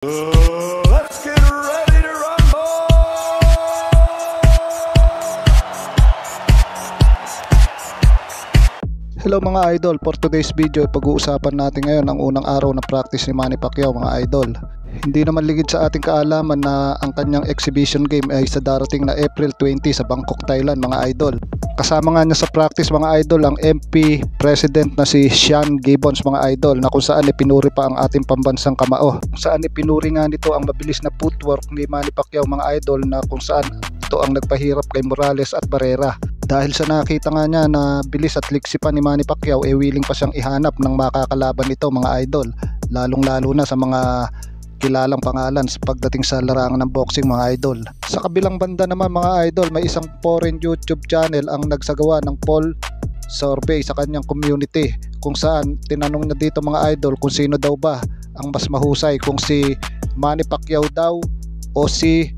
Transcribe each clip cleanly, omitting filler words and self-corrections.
Let's get ready to rumble! Hello mga idol, for today's video pag-uusapan natin ngayon ang unang araw na practice ni Manny Pacquiao mga idol. Hindi naman ligid sa ating kaalaman na ang kanyang exhibition game ay sa darating na April 20 sa Bangkok, Thailand mga idol. Kasama nga niya sa practice mga idol ang MP President na si Sean Gibbons mga idol, na kung saan ipinuri pa ang ating pambansang kamao. Kung saan ipinuri nga nito ang mabilis na footwork ni Manny Pacquiao mga idol, na kung saan ito ang nagpahirap kay Morales at Barrera. Dahil sa nakita nga niya na bilis at liksi pa ni Manny Pacquiao, willing pa siyang ihanap ng makakalaban nito mga idol, lalong lalo na sa mga kilalang pangalan sa pagdating sa larangan ng boxing mga idol. Sa kabilang banda naman mga idol, may isang foreign YouTube channel ang nagsagawa ng poll survey sa kanyang community, kung saan tinanong na dito mga idol kung sino daw ba ang mas mahusay, kung si Manny Pacquiao daw o si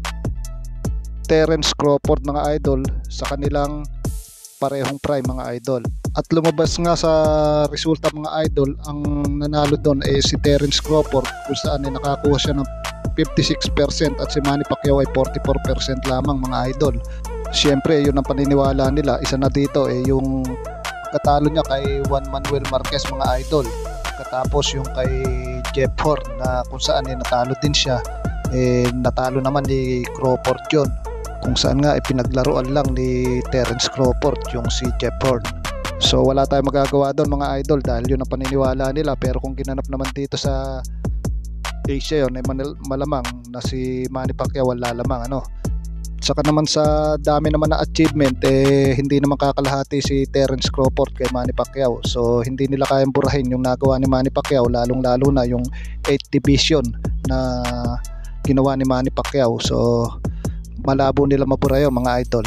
Terence Crawford mga idol sa kanilang parehong prime mga idol. At lumabas nga sa resulta mga idol, ang nanalo doon ay si Terence Crawford, kung saan ay nakakuha siya ng 56% at si Manny Pacquiao ay 44% lamang mga idol. Siyempre yun ang paniniwala nila. Isa na dito yung katalo niya kay Juan Manuel Marquez mga idol, katapos yung kay Jeff Horn na kung saan ay natalo din siya, natalo naman ni Crawford yun, kung saan nga pinaglaruan lang ni Terence Crawford yung si Jeff Horn. So wala tayong magagawa doon mga idol, dahil yun ang paniniwala nila. Pero kung ginanap naman dito sa Asia yun, ay malamang na si Manny Pacquiao wala lamang Saka naman sa dami naman na achievement, hindi naman kakalahati si Terence Crawford kay Manny Pacquiao. So hindi nila kayang burahin yung nagawa ni Manny Pacquiao, lalong lalo na yung 8th division na ginawa ni Manny Pacquiao. So malabo nila mapura yun mga idol.